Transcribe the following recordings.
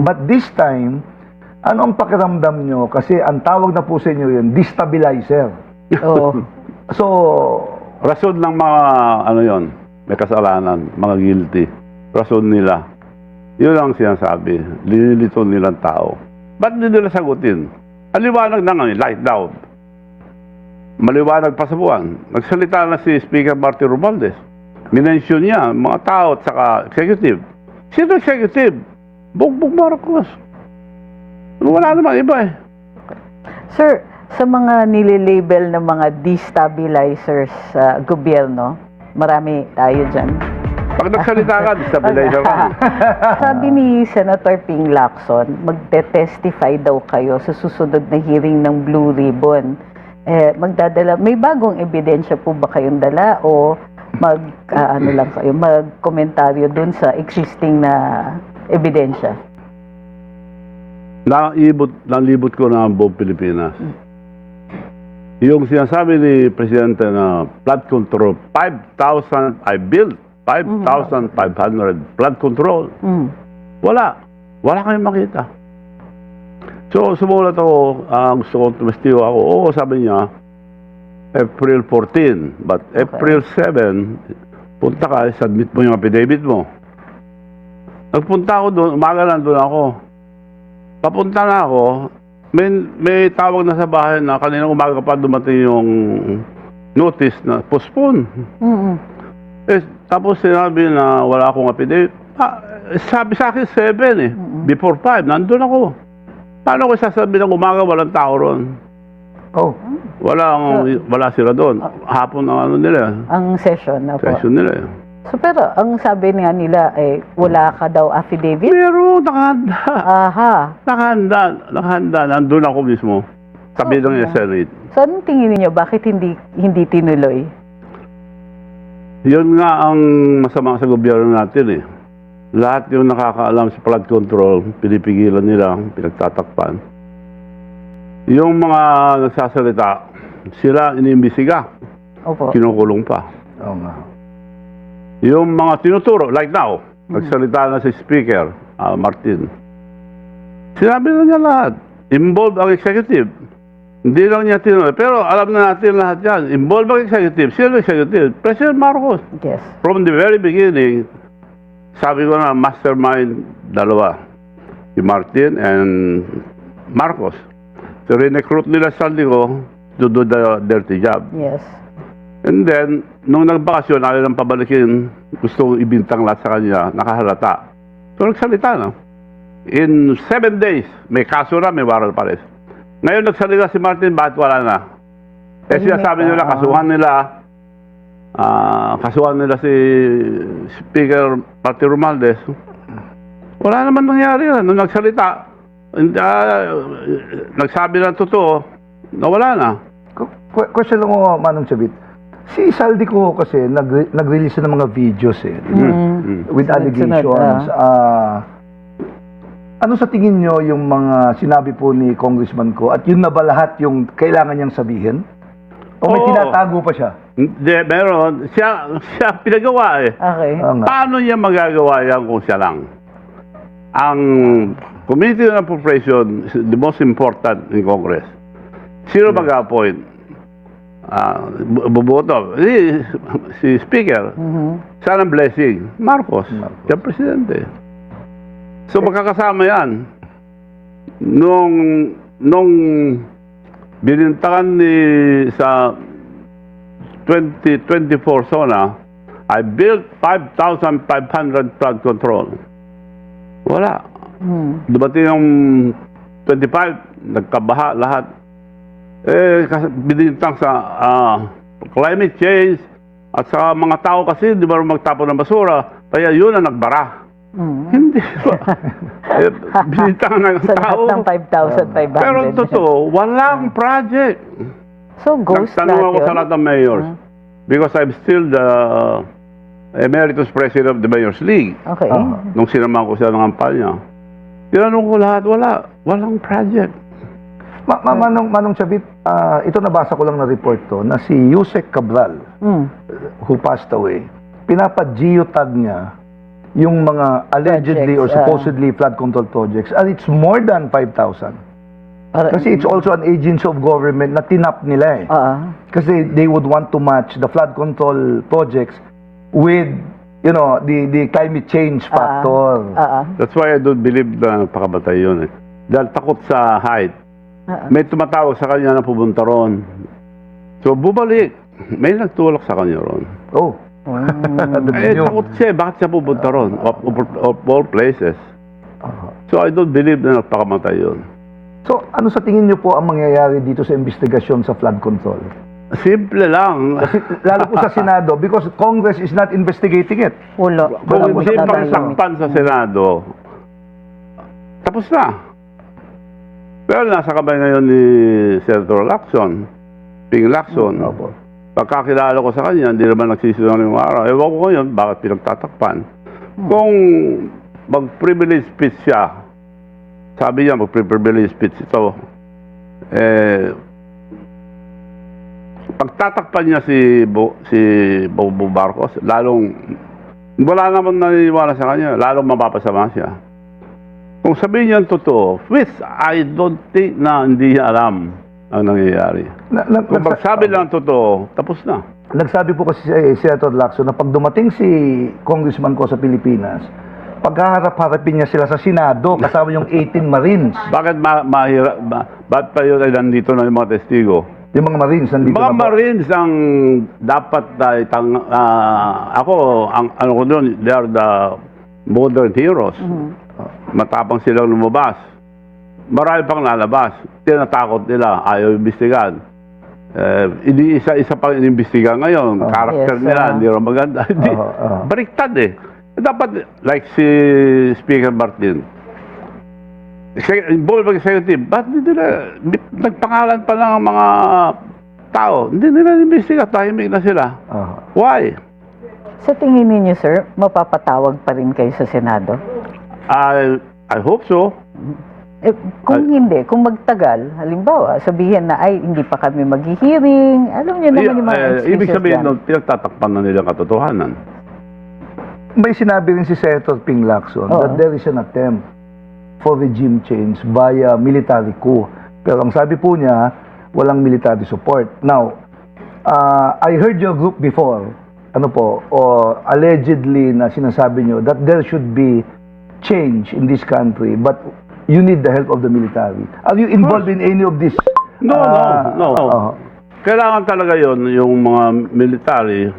But this time, ano ang pakiramdam nyo? Kasi ang tawag na po sa inyo yun, destabilizer. Oo. So, Rason ng mga, ano yon, may kasalanan, mga guilty. Rason nila. Yun ang sinasabi. Linilito nilang tao. Ba't hindi nila sagutin? Ang liwanag na ngayon, light down. Maliwanag pa sa buwan. Nagsalita na si Speaker Martin Romualdez. Minensyon niya, mga tao at saka executive. Sino executive? Bongbong Marcos. Wala naman iba eh. Sir, sa mga nililabel ng mga destabilizers sa gobyerno, marami tayo dyan. Pag nagsalita ka, destabilizer ka. Sabi ni Senator Ping Lacson, magte-testify daw kayo sa susunod na hearing ng Blue Ribbon. Magdadala, may bagong ebidensya po ba kayong dala o mag-komentaryo dun sa existing na ebidensya? Nalibot ko na ang buong Pilipinas. Yung sinasabi ni Presidente na flood control, 5,000, I built 5,500 flood control. Wala. Wala kayong makita. So, sumulat ako, gusto ko tumestigo ako. Oo, sabi niya, April 14. But April 7, punta ka, submit mo yung affidavit mo. Nagpunta ako doon, umaga lang doon ako. Papunta na ako, may tawag na sa bahay na kaninang umaga pa dumating yung notice na postpone. Tapos sinabi na wala akong affidavit. Sabi sa akin 7 before 5, nandun ako. Paano ko sasabihin ng umaga walang tao ron? oh, Wala sila doon. Hapon ang ano nila. Ang session na po. Session nila. So, pero ang sabi nga nila, wala ka daw affidavit? Pero nakahanda. Aha. Nakahanda. Nandun ako mismo. Tabi ng Senate. So, anong tingin niyo? Bakit hindi tinuloy? Yun nga ang masama sa gobyerno natin eh. Lahat yung nakakaalam sa flood control, pinipigilan nila, pinagtatakpan. Yung mga nagsasalita, sila inimbisiga. Opo. Kinukulong pa. oo nga. Yung mga tinuturo, like now, nagsalita na si Speaker Martin. Sinabi na niya lahat. Involved ang executive. Hindi lang niya tinuro. Pero alam na natin lahat yan. Involved ang executive. Sino executive? President Marcos. Yes. From the very beginning, sabi ko na mastermind dalawa. Si Martin and Marcos. So recruit nila sa ko to do the dirty job. Yes. And then, nung nagbakasyon, ayaw lang pabalikin, gusto kong ibintang lahat sa kanya, nakahalata. So nagsalita na. In 7 days, may kaso na, may waral pares. Ngayon nagsalita si Martin, bakit wala na? Sinasabi nila, kasuhan nila si Speaker Martin Romualdez. Wala naman nangyari yan. Nung nagsalita, nagsabi ng totoo, nawala na. Question lang mo, Manong Chavit. Si Saldico kasi nag-release ng mga videos with allegations. Ano sa tingin nyo yung mga sinabi po ni Congressman ko at yun na ba lahat yung kailangan niyang sabihin? O may tinatago pa siya? Hindi, meron. Siya pinagawa eh. Okay. Paano niya magagawa yan kung siya lang? Ang Committee on Appropriation is the most important in Congress. Sino mag-appoint? Buboto. Si Speaker, saan ang blessing? Marcos. Siya presidente. So magkakasama yan. Nung binintakan sa 2024 SONA, I built 5,500 flood control. Wala. Dumating yung 25, nagkabaha lahat. Binintang sa climate change at sa mga tao kasi di ba magtapon ng basura, kaya yun ang nagbara. Hindi ba? Binintang ng tao. Sa lahat ng 5,500. Pero totoo, walang project. So, ghost Nagtanong ako sa lahat ng mayors because I'm still the emeritus president of the Mayors League. Okay. Nung sinamahan ko siya ng kampanya. Tinanong ko lahat, walang project. Manong Chavit, ito nabasa ko lang na report to na si Yusek Cabral, who passed away, pinapa-geotag niya yung mga allegedly or Projects, supposedly flood control projects, and it's more than 5,000. Kasi it's also an agency of government na tinap nila eh. Kasi they would want to match the flood control projects with, you know, the climate change factor. That's why I don't believe na pakamatay yun eh. Dahil takot sa height. May tumatawag sa kanya na pupunta ron. So bumalik. May nagtulak sa kanya ron. Oh. Takot siya. Bakit siya pupunta ron? Of all places. So I don't believe na nagpakamatay yun. So, ano sa tingin niyo po ang mangyayari dito sa investigasyon sa flood control? Simple lang. Kasi, lalo po sa Senado, because Congress is not investigating it. Wala. Kung po hindi sa pang sakpan sa Senado, tapos na. Pero nasa kamay ngayon ni Senator Lacson, Ping Lacson. Opo. Pagkakilala ko sa kanya, hindi naman nagsisinungaling yung araw. Ewan ko ngayon, bakit pinagtatakpan. Kung mag-privilege speech siya, sabi niya, mag-privilege speech ito, pagtatakpan niya si Bongbong Marcos, lalong, wala naman naniniwala sa kanya, lalong mapapasama siya. Kung sabihin niya ang totoo, which I don't think na hindi niya alam ang nangyayari. Kung magsabi lang ang totoo, tapos na. Nagsabi po kasi si Senator Lacson na pag dumating si Congressman ko sa Pilipinas, pagkaharap-harapin niya sila sa Senado kasama yung 18 Marines. Bakit ba't pa yun ay nandito na yung mga testigo? Yung mga Marines nandito Mga na po. Marines ang dapat ako, ano ko doon, they are the modern heroes. Matapang silang lumabas. Marami pang lalabas. Tinatakot nila, ayaw imbestigan. Isa-isa pang inimbestigan ngayon. Karakter nila, hindi rin maganda. Baliktad eh. Dapat, like si Speaker Martin, Board of Executive, ba't hindi nila, nagpangalan pa lang ang mga tao, hindi nila inimbestiga, tahimik na sila. Why? Sa tingin ninyo, sir, mapapatawag pa rin kayo sa Senado? I hope so. Kung hindi, kung magtagal, halimbawa, sabihin na, ay, hindi pa kami mag-hearing, alam niyo naman yung mga excuses ibig sabihin yan. nun, pinagtatakpan na nila katotohanan. May sinabi rin si Senator Ping Lacson that there is an attempt for regime change via military coup. Pero ang sabi po niya, walang military support. Now, I heard your group before, allegedly na sinasabi niyo that there should be change in this country, but you need the help of the military. Are you involved in any of this? No. Kailangan talaga yon yung mga military,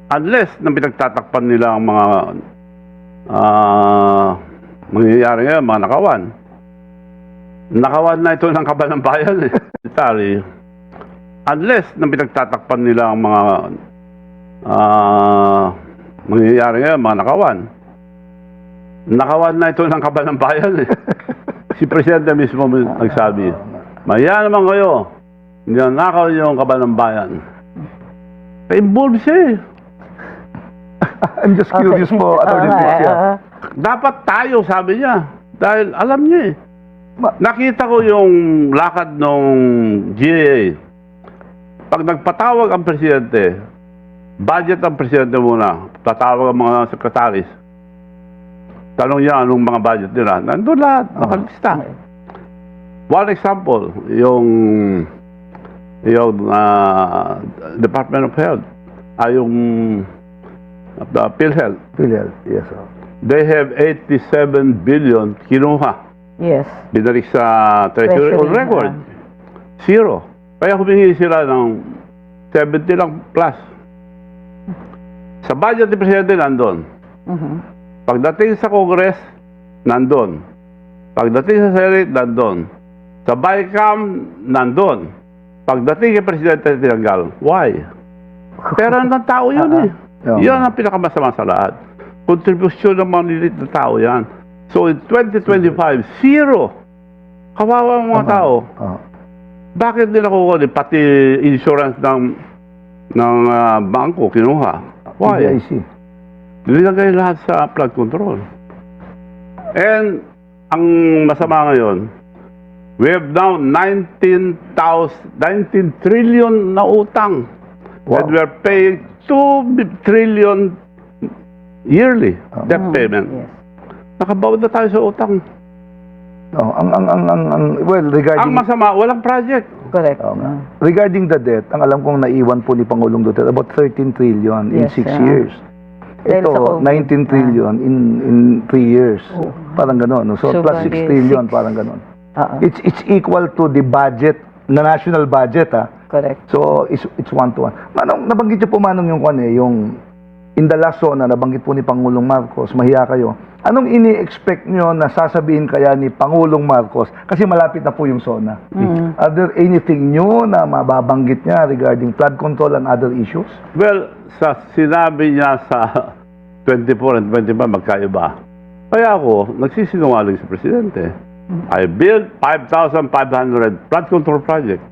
unless na pinagtatakpan nila ang mga mangyayari ngayon, mga nakawan. Nakawan na ito ng kaban ng bayan eh. Military. Unless na pinagtatakpan nila ang mga mangyayari ngayon, mga nakawan. Nakawan na ito ng kaban ng bayan eh. Si Presidente mismo nagsabi, maya naman kayo, hindi na nakaw yung kaban ng bayan. Involved siya eh. I'm just curious po, Atty. Garcia. Dapat tayo, sabi niya. Dahil alam niya eh. Nakita ko yung lakad ng GAA. Pag nagpatawag ang presidente, budget ang presidente muna. Tatawag ang mga sekretaris. Tanong niya anong mga budget nila. Nandun lahat, nakalista. One example, yung Department of Health, yung PhilHealth. PhilHealth, yes, sir. They have 87 billion kinuha. Yes. Binalik sa Treasury on record. Zero. Kaya humingi sila ng 70 lang plus. Sa budget ni Presidente, nandun. Pagdating sa Congress, nandun. Pagdating sa Senate, nandun. Sa BICAM, nandun. Pagdating kay Presidente, tinanggal. Why? Pero ng tao yun eh. Yan ang pinakamasama sa lahat. Kontribusyon ng mga lilit na tao yan. So in 2025, zero. Kawawa ang mga tao. Bakit nila kukunin? Pati insurance ng bangko, kinuha. Why? PBIC. Nilagay lahat sa flood control. And ang masama ngayon, we have now 19 trillion na utang. Wow. And we are paying 2 trillion yearly debt payment. Yes. Nakabawad na tayo sa utang. Oh, well, Ang regarding masama, walang project. Correct. regarding the debt, ang alam kong naiwan po ni Pangulong Duterte about 13 trillion in Yes, 6 years. Dahil sa Ito, COVID. 19 trillion in 3 years. Parang gano'n. No? So, So, plus 6 bali, trillion, 6. parang gano'n. Oo. It's equal to the budget, na national budget, ha? Correct. So, it's one to one. Manong, nabanggit niyo po, Manong, yung kwan yung in the last zone, nabanggit po ni Pangulong Marcos, mahiya kayo. Anong ini-expect niyo na sasabihin kaya ni Pangulong Marcos? Kasi malapit na po yung zona. Are there anything new na mababanggit niya regarding flood control and other issues? Well, sa sinabi niya sa 24 and 25, magkaiba. Kaya ako, nagsisinungaling si Presidente. I built 5,500 flood control project.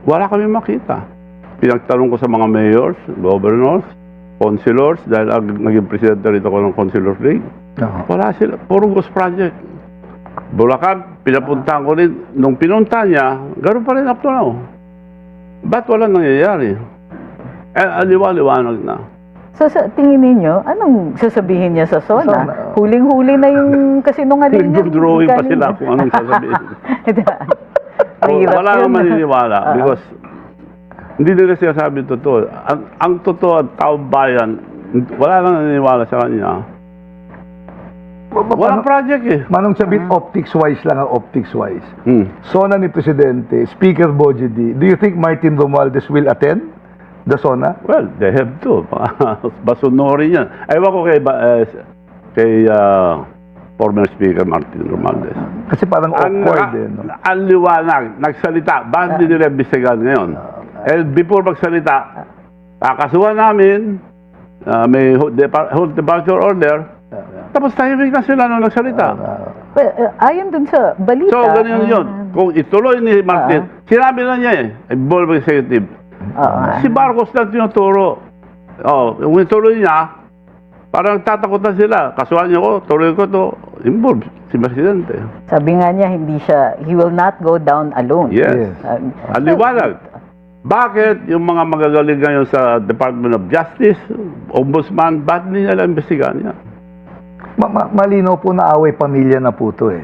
Wala kami makita. Pinagtanong ko sa mga mayors, governors, councilors, dahil naging presidente rito ko ng Councilors League. Wala sila. Puro ghost project. Bulacan, pinapuntahan ko rin. Nung pinunta niya, ganoon pa rin up to now. Ba't wala nangyayari? Liwanag na. So sa tingin ninyo, anong sasabihin niya sa SONA? SONA. Huling-huli na yung kasinungalingan. Nag-drawing pa sila kung anong sasabihin. Mahirap Wala yun. nang maniniwala because hindi nila sinasabi totoo. Ang totoo at taong bayan, wala nang naniniwala sa kanya. Walang project eh. Manong sabit, optics-wise lang ang optics-wise. Hmm. Sona ni Presidente, Speaker Bojidi, do you think Martin Romualdez will attend the Sona? Well, they have to. Basunorin yan. Ewan ko kay former Speaker Martin Romualdez. Kasi parang awkward eh. No? Ang liwanag, nagsalita. Bakit hindi nila imbestigahan ngayon? Before magsalita, kakasuhan namin, may hold departure order, tapos tahimik na sila nung nagsalita. Well, ayon dun sa balita. So, ganyan yun. Kung ituloy ni Martin, sinabi na niya involved executive. Si Marcos lang tinuturo. Kung ituloy niya, parang tatakutan sila. Kasuhan niyo ko, tuloy ko to, involved si Presidente. Sabi nga niya, he will not go down alone. Yes. Ang liwanag. Bakit yung mga magagaling ngayon sa Department of Justice, Ombudsman, bakit hindi nila imbestigahan niya? Malinaw po na away pamilya na po to eh.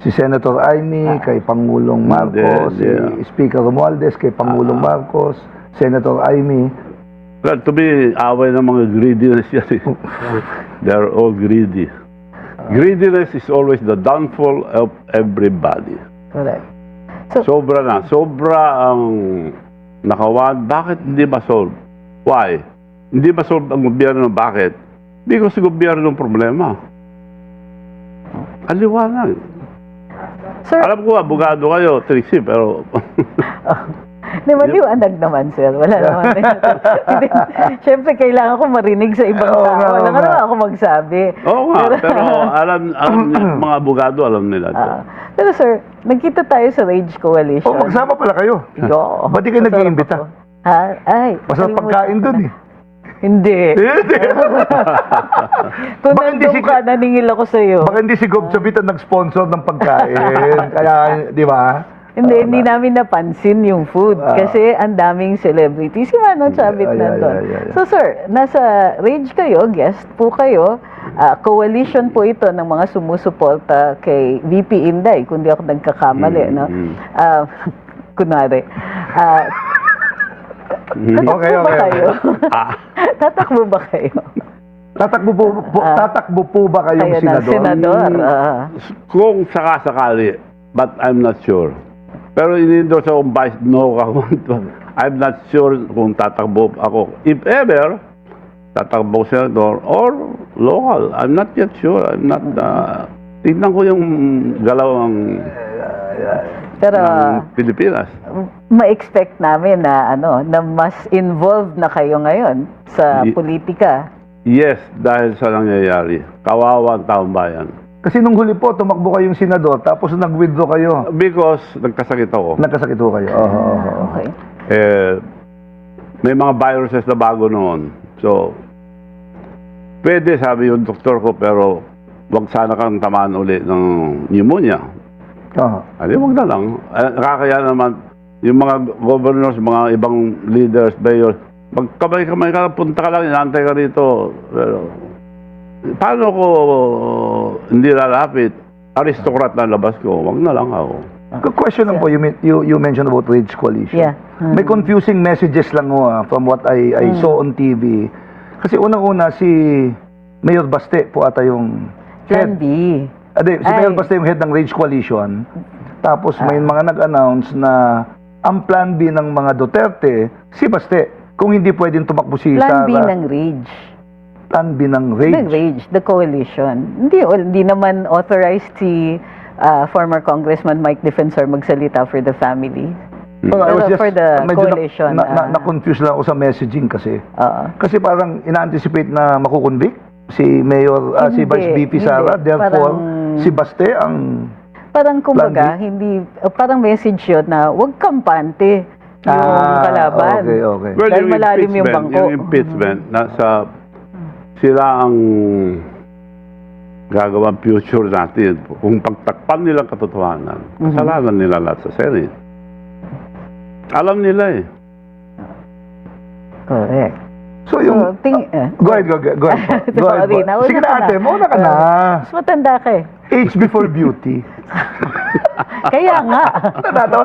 Si Senator Amy kay Pangulong Marcos, si Speaker Romualdez kay Pangulong Marcos, Senator Amy. Well, to me, away ng mga greediness yan. They're all greedy. Greediness is always the downfall of everybody. Correct. Sobra na. Sobra ang nakawan. Bakit hindi ma-solve? Why? Hindi ma-solve ang gobyerno. Bakit? Because sa gobyerno ng problema. Aliwanag. Sir, Alam ko, abogado kayo, Trixie, pero... maliwanag naman, sir. Wala naman. Siyempre, kailangan ko marinig sa ibang Oo tao. nga, Wala oo ka nga. naman ako magsabi. Oo nga, pero alam mga abogado, alam nila ito. Pero sir, nagkita tayo sa Rage Coalition. Magsama pala kayo. Yo. Ba't di kayo Masarap nag-iimbita? ako. Ha? Ay. Masarap nakalimutan pagkain ko dun na. eh. Hindi. Kung Baka hindi nandun ka, naningil ako sa'yo. Baka hindi si Gob Chavita nag-sponsor ng pagkain. Kaya, di ba? Hindi namin napansin yung food. Kasi ang daming celebrities. Si Manong Chavit nandun. So sir, nasa Rage kayo, guest po kayo. Coalition po ito ng mga sumusuporta kay VP Inday, kung di ako nagkakamali. No? Kunwari. Tatakbo ba kayo? Tatakbo ba kayo? Tatakbo po ba kayong Kayo na, senador? Kung sakasakali, but I'm not sure. Pero inindor sa akong vice, no, I'm not sure kung tatakbo ako. If ever, tatakbo senador or local. I'm not yet sure. I'm not, tignan ko yung galaw ng Pero Pilipinas. ma-expect namin na na mas involved na kayo ngayon sa politika. Yes, dahil sa nangyayari. Kawawa ang taong bayan. Kasi nung huli po, tumakbo kayong senador, tapos nag-withdraw kayo. Because nagkasakit ako. Nagkasakit ho kayo. Okay. May mga viruses na bago noon. So, pwede, sabi yung doktor ko, pero wag sana kang tamaan uli ng pneumonia. Wag na lang. Nakakaya naman, yung mga governors, mga ibang leaders, mayors, magkamay-kamay ka, punta ka lang, inaantay ka rito. Pero, paano ko hindi lalapit? Aristocrat na labas ko, wag na lang ako. Question lang po, you mentioned about Rage Coalition. Yeah. May confusing messages lang from what I saw on TV. Kasi unang-una si Mayor Baste po ata yung Plan B. Si Mayor Baste yung head ng Rage Coalition. Tapos may mga nag-announce na ang Plan B ng mga Duterte, si Baste. Kung hindi pwedeng tumakbo si Plan Sara. B ng Rage. Plan B ng Rage. Ng Rage, the coalition. Hindi naman authorized si former Congressman Mike Defensor magsalita for the family. Well, I was Pero just for the medyo coalition. na-confuse lang ako sa messaging kasi. Oo. Kasi parang ina-anticipate na makukonvict si Mayor, si Hindi, Vice VP Sara. hindi. Therefore, Parang- si Baste ang... Parang kumbaga, hindi, parang message yun na huwag kampante yung kalaban. Okay. Well, Dahil malalim yung bangko. Yung impeachment, nasa sila ang gagawang future natin. Kung pagtakpan nilang katotohanan, kasalanan nila lahat sa Senate. Alam nila eh. Correct. So yung... Go ahead po. Go ahead Sorry, po. nauna Sige na ka na. ate, mauna ka na. Mas matanda ka eh. Age before beauty. Kaya nga. Natatawa.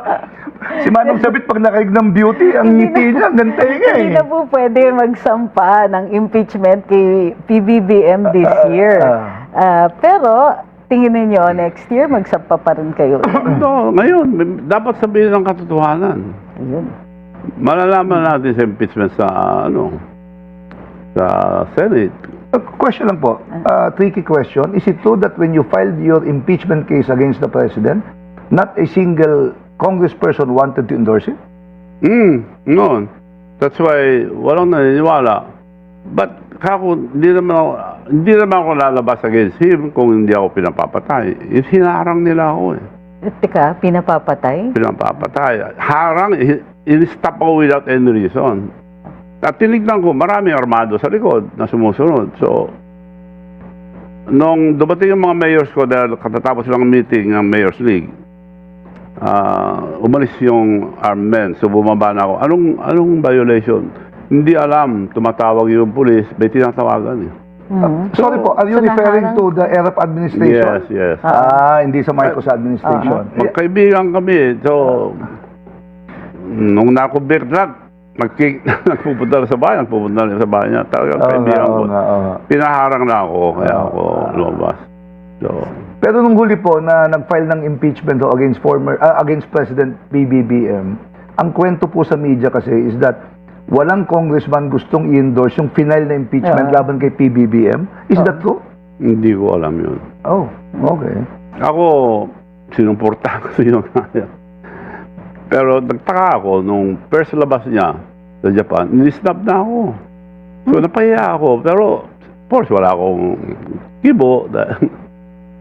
Si Manong Sabit pag nakaig ng beauty, ang ngiti niya, ang ganda nga eh. Hindi na po pwede magsampa ng impeachment kay PBBM this year. Pero, tingin ninyo, next year, magsampa pa rin kayo. No, ngayon, dapat sabihin ng katotohanan. Ayun. Malalaman natin sa impeachment sa sa Senate. Question lang po, tricky question. Is it true that when you filed your impeachment case against the president, not a single congressperson wanted to endorse it? No. That's why walang naniniwala. But hindi naman ako lalabas against him kung hindi ako pinapapatay. Hinarang nila ako eh. Teka, pinapapatay? Pinapapatay. Harang, in-stop ako without any reason. At tinignan ko, maraming armado sa likod na sumusunod. So, nung dumating yung mga mayors ko dahil katatapos lang meeting ng Mayor's League, umalis yung armed men. So, bumaba na ako. Anong violation? Hindi alam. Tumatawag yung pulis. May tinatawagan eh. Sorry po, are you So, referring to the Erap administration? Yes. Hindi sa Marcos administration. Magkaibigan kami. So, nung nakumbir na, nagpupunta na sa bayan, niya. Talagang kaibigan ko. Pinaharang na ako, kaya ako lumabas. So, pero nung huli po na nag-file ng impeachment against President PBBM, ang kwento po sa media kasi is that walang congressman gustong i-endorse yung final na impeachment laban kay PBBM. Is that true? hindi ko alam yun. Oh, okay. Ako, sinuporta ko sa yung kaya. Pero nagtaka ako nung first labas niya sa Japan, ni-snap na ako. So napahiya ako. Pero, of course, wala akong kibo.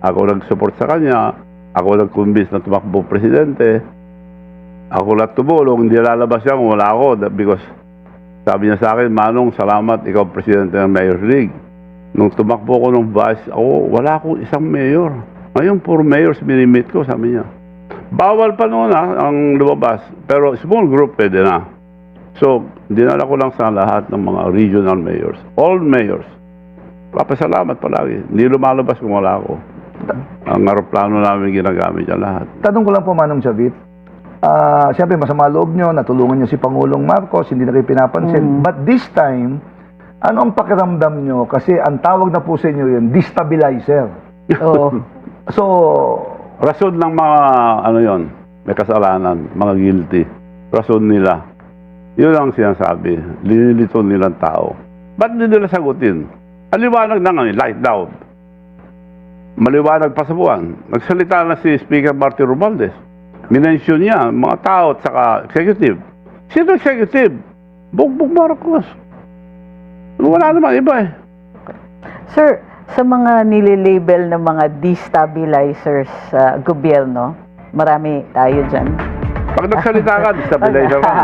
Ako nag-support sa kanya. Ako nag-convince na tumakbo presidente. Ako lang tumulong. Hindi lalabas siya kung wala ako. Because sabi niya sa akin, Manong, salamat, ikaw presidente ng Mayor's League. Nung tumakbo ko ng vice, ako, wala akong isang mayor. Ngayon, puro mayors minimit ko, sabi niya. Bawal pa noon ang lumabas, pero small group pwede na. So, dinala ko lang sa lahat ng mga regional mayors. All mayors. Papasalamat palagi. Hindi lumalabas kung wala ako. Ang aeroplano namin ginagamit niya lahat. Tanong ko lang po, Manong Javit. Siyempre, masama loob nyo, natulungan nyo si Pangulong Marcos, hindi na kayo pinapansin. But this time, ano ang pakiramdam nyo? Kasi ang tawag na po sa inyo yun, destabilizer. Oo. So, Rason ng mga, may kasalanan, mga guilty. Rason nila. Yun ang sinasabi. Linilito nilang tao. Ba't hindi nila sagutin? Aliwanag na nga, light down. Maliwanag pa sa buwan. Nagsalita na si Speaker Martin Romualdez. Minensyon niya, mga tao at saka executive. Sino executive? Bongbong Marcos. Wala naman iba eh. Sir, sa mga nililabel ng mga destabilizers sa gobyerno, marami tayo dyan. Pag nagsalita ka, destabilizer ka.